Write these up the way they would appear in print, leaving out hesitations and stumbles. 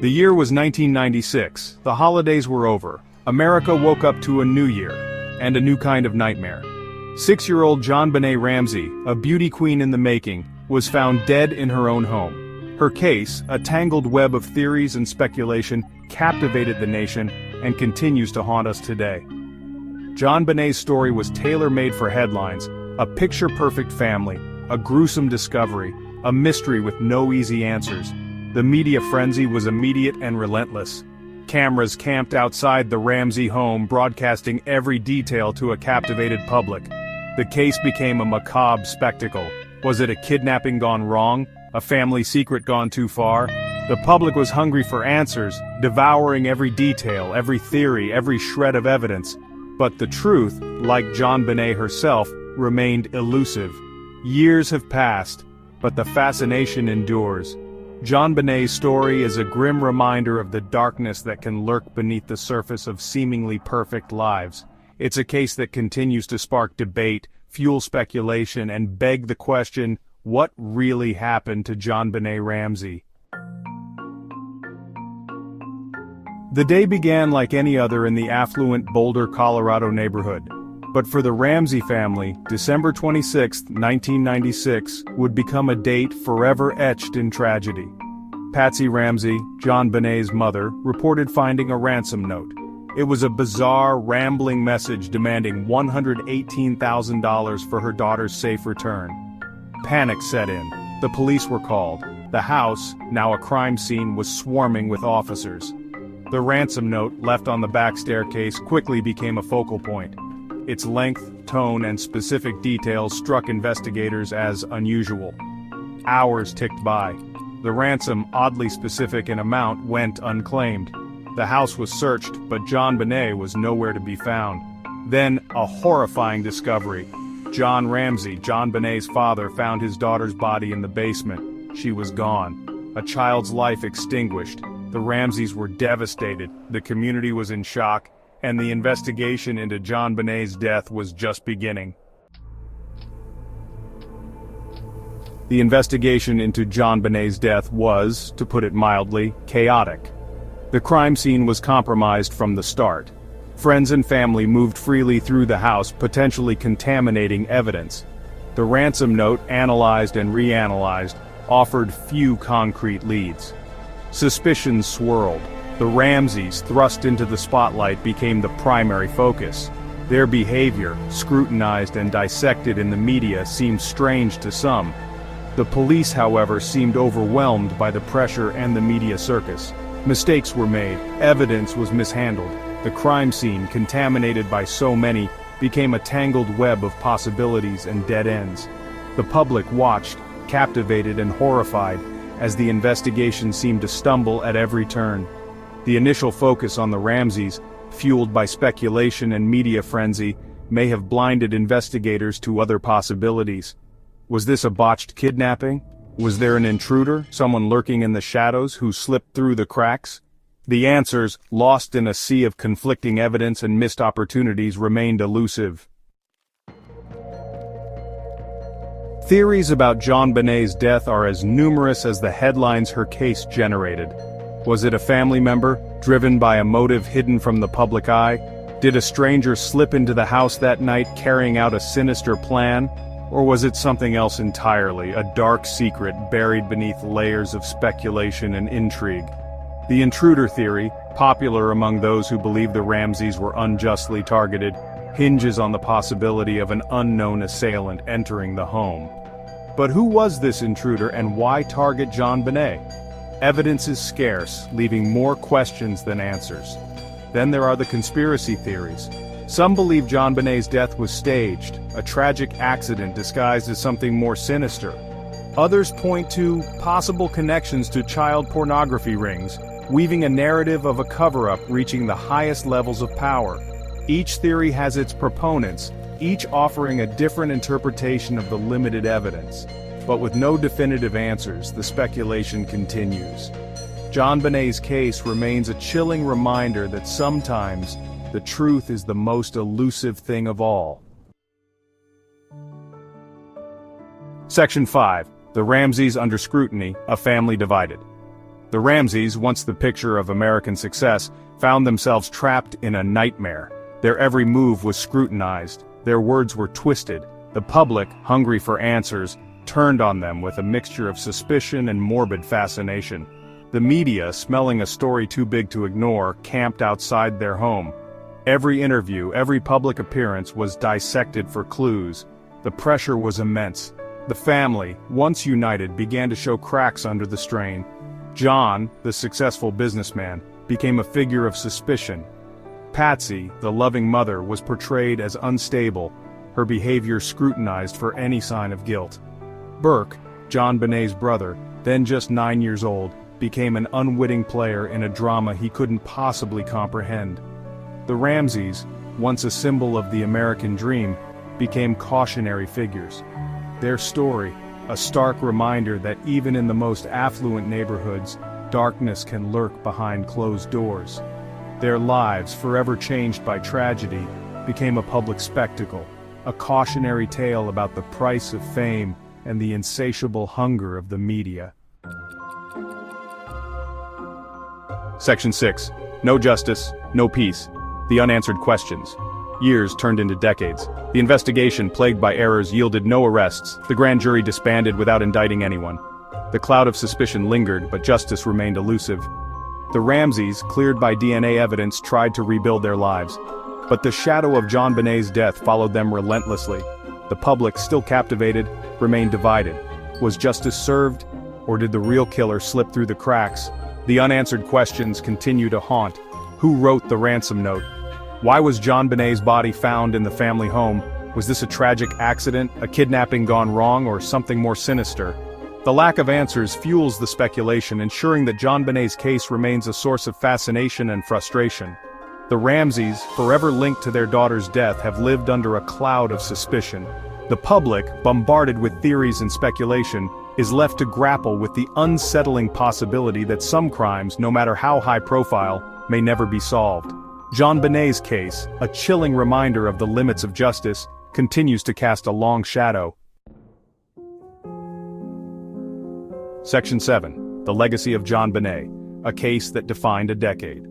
The year was 1996, the holidays were over, America woke up to a new year, and a new kind of nightmare. 6-year-old JonBenét Ramsey, a beauty queen in the making, was found dead in her own home. Her case, a tangled web of theories and speculation, captivated the nation, and continues to haunt us today. JonBenét's story was tailor-made for headlines, a picture-perfect family, a gruesome discovery, a mystery with no easy answers. The media frenzy was immediate and relentless. Cameras camped outside the Ramsey home, broadcasting every detail to a captivated public. The case became a macabre spectacle. Was it a kidnapping gone wrong? A family secret gone too far? The public was hungry for answers, devouring every detail, every theory, every shred of evidence. But the truth, like JonBenét herself, remained elusive. Years have passed, but the fascination endures. JonBenét's story is a grim reminder of the darkness that can lurk beneath the surface of seemingly perfect lives. It's a case that continues to spark debate, fuel speculation, and beg the question, what really happened to JonBenét Ramsey? The day began like any other in the affluent Boulder, Colorado neighborhood. But for the Ramsey family, December 26, 1996, would become a date forever etched in tragedy. Patsy Ramsey, JonBenét's mother, reported finding a ransom note. It was a bizarre, rambling message demanding $118,000 for her daughter's safe return. Panic set in. The police were called. The house, now a crime scene, was swarming with officers. The ransom note, left on the back staircase, quickly became a focal point. Its length, tone, and specific details struck investigators as unusual. Hours ticked by. The ransom, oddly specific in amount, went unclaimed. The house was searched, but JonBenét was nowhere to be found. Then, a horrifying discovery. John Ramsey, JonBenét's father, found his daughter's body in the basement. She was gone. A child's life extinguished. The Ramseys were devastated, the community was in shock, and the investigation into JonBenét's death was just beginning. The investigation into JonBenét's death was, to put it mildly, chaotic. The crime scene was compromised from the start. Friends and family moved freely through the house, potentially contaminating evidence. The ransom note, analyzed and reanalyzed, offered few concrete leads. Suspicions swirled. The Ramseys, thrust into the spotlight, became the primary focus. Their behavior, scrutinized and dissected in the media, seemed strange to some. The police, however, seemed overwhelmed by the pressure and the media circus. Mistakes were made, evidence was mishandled. The crime scene, contaminated by so many, became a tangled web of possibilities and dead ends. The public watched, captivated and horrified, as the investigation seemed to stumble at every turn. The initial focus on the Ramseys, fueled by speculation and media frenzy, may have blinded investigators to other possibilities. Was this a botched kidnapping? Was there an intruder, someone lurking in the shadows who slipped through the cracks? The answers, lost in a sea of conflicting evidence and missed opportunities, remained elusive. Theories about JonBenét's death are as numerous as the headlines her case generated. Was it a family member, driven by a motive hidden from the public eye? Did a stranger slip into the house that night carrying out a sinister plan? Or was it something else entirely, a dark secret buried beneath layers of speculation and intrigue? The intruder theory, popular among those who believe the Ramseys were unjustly targeted, hinges on the possibility of an unknown assailant entering the home. But who was this intruder and why target JonBenét? Evidence is scarce, leaving more questions than answers. Then there are the conspiracy theories. Some believe JonBenét's death was staged, a tragic accident disguised as something more sinister. Others point to possible connections to child pornography rings, weaving a narrative of a cover-up reaching the highest levels of power. Each theory has its proponents, each offering a different interpretation of the limited evidence. But with no definitive answers, the speculation continues. JonBenét's case remains a chilling reminder that sometimes the truth is the most elusive thing of all. Section 5. The Ramseys under scrutiny, a family divided. The Ramseys, once the picture of American success, found themselves trapped in a nightmare. Their every move was scrutinized, their words were twisted. The public, hungry for answers, turned on them with a mixture of suspicion and morbid fascination. The media, smelling a story too big to ignore, camped outside their home. Every interview, every public appearance was dissected for clues. The pressure was immense. The family, once united, began to show cracks under the strain. John, the successful businessman, became a figure of suspicion. Patsy, the loving mother, was portrayed as unstable, her behavior scrutinized for any sign of guilt. Burke, JonBenét's brother, then just 9 years old, became an unwitting player in a drama he couldn't possibly comprehend. The Ramseys, once a symbol of the American dream, became cautionary figures. Their story, a stark reminder that even in the most affluent neighborhoods, darkness can lurk behind closed doors. Their lives, forever changed by tragedy, became a public spectacle, a cautionary tale about the price of fame and the insatiable hunger of the media. Section 6. No justice, no peace. The unanswered questions. Years turned into decades. The investigation, plagued by errors, yielded no arrests. The grand jury disbanded without indicting anyone. The cloud of suspicion lingered, but justice remained elusive. The Ramseys, cleared by DNA evidence, tried to rebuild their lives. But the shadow of JonBenét's death followed them relentlessly. The public, still captivated, remained divided. Was justice served, or did the real killer slip through the cracks? The unanswered questions continue to haunt. Who wrote the ransom note? Why was JonBenét's body found in the family home? Was this a tragic accident, a kidnapping gone wrong, or something more sinister? The lack of answers fuels the speculation, ensuring that JonBenét's case remains a source of fascination and frustration. The Ramseys, forever linked to their daughter's death, have lived under a cloud of suspicion. The public, bombarded with theories and speculation, is left to grapple with the unsettling possibility that some crimes, no matter how high profile, may never be solved. JonBenét's case, a chilling reminder of the limits of justice, continues to cast a long shadow. Section 7. The Legacy of JonBenét, a case that defined a decade.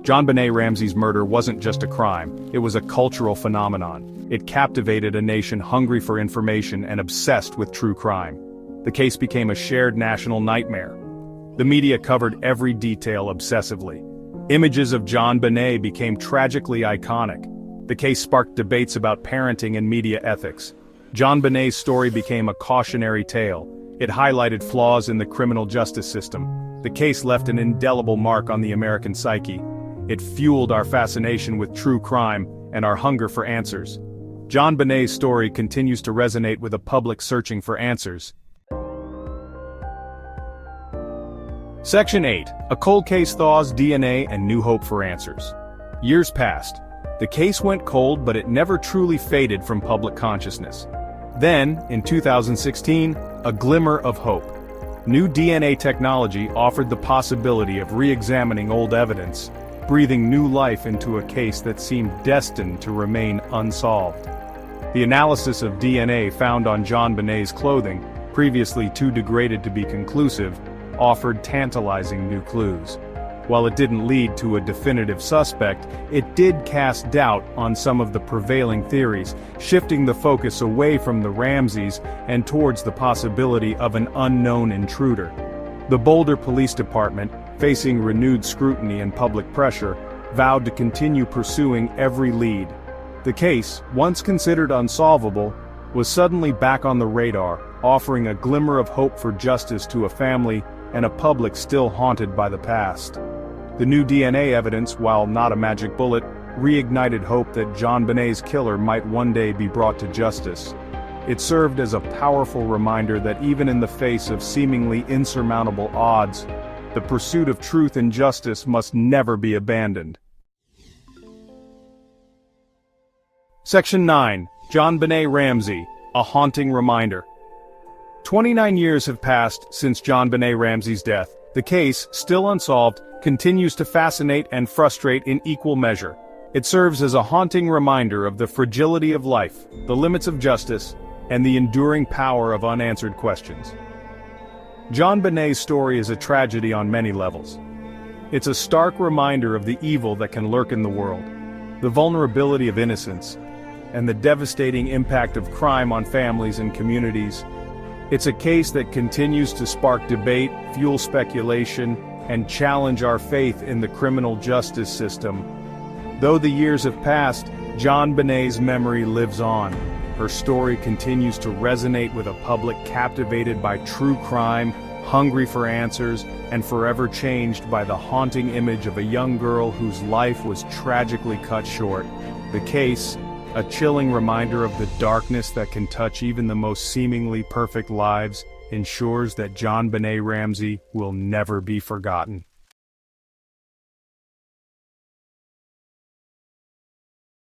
JonBenét Ramsey's murder wasn't just a crime, it was a cultural phenomenon. It captivated a nation hungry for information and obsessed with true crime. The case became a shared national nightmare. The media covered every detail obsessively. Images of JonBenét became tragically iconic. The case sparked debates about parenting and media ethics. JonBenét's story became a cautionary tale. It highlighted flaws in the criminal justice system. The case left an indelible mark on the American psyche. It fueled our fascination with true crime and our hunger for answers. JonBenét's story continues to resonate with a public searching for answers. Section 8. A cold case thaws DNA and new hope for answers. Years passed. The case went cold, but it never truly faded from public consciousness. Then, in 2016, a glimmer of hope. New DNA technology offered the possibility of re-examining old evidence, breathing new life into a case that seemed destined to remain unsolved. The analysis of DNA found on JonBenét's clothing, previously too degraded to be conclusive, offered tantalizing new clues. While it didn't lead to a definitive suspect, it did cast doubt on some of the prevailing theories, shifting the focus away from the Ramseys and towards the possibility of an unknown intruder. The Boulder Police Department, facing renewed scrutiny and public pressure, vowed to continue pursuing every lead. The case, once considered unsolvable, was suddenly back on the radar, offering a glimmer of hope for justice to a family and a public still haunted by the past. The new DNA evidence, while not a magic bullet, reignited hope that JonBenét's killer might one day be brought to justice. It served as a powerful reminder that even in the face of seemingly insurmountable odds, the pursuit of truth and justice must never be abandoned. Section 9. JonBenét Ramsey, a haunting reminder. 29 years have passed since JonBenét Ramsey's death. The case, still unsolved, continues to fascinate and frustrate in equal measure. It serves as a haunting reminder of the fragility of life, the limits of justice, and the enduring power of unanswered questions. JonBenét's story is a tragedy on many levels. It's a stark reminder of the evil that can lurk in the world, the vulnerability of innocence, and the devastating impact of crime on families and communities. It's a case that continues to spark debate, fuel speculation, and challenge our faith in the criminal justice system. Though the years have passed, JonBenét's memory lives on. Her story continues to resonate with a public captivated by true crime, hungry for answers, and forever changed by the haunting image of a young girl whose life was tragically cut short. The case, a chilling reminder of the darkness that can touch even the most seemingly perfect lives, ensures that JonBenét Ramsey will never be forgotten.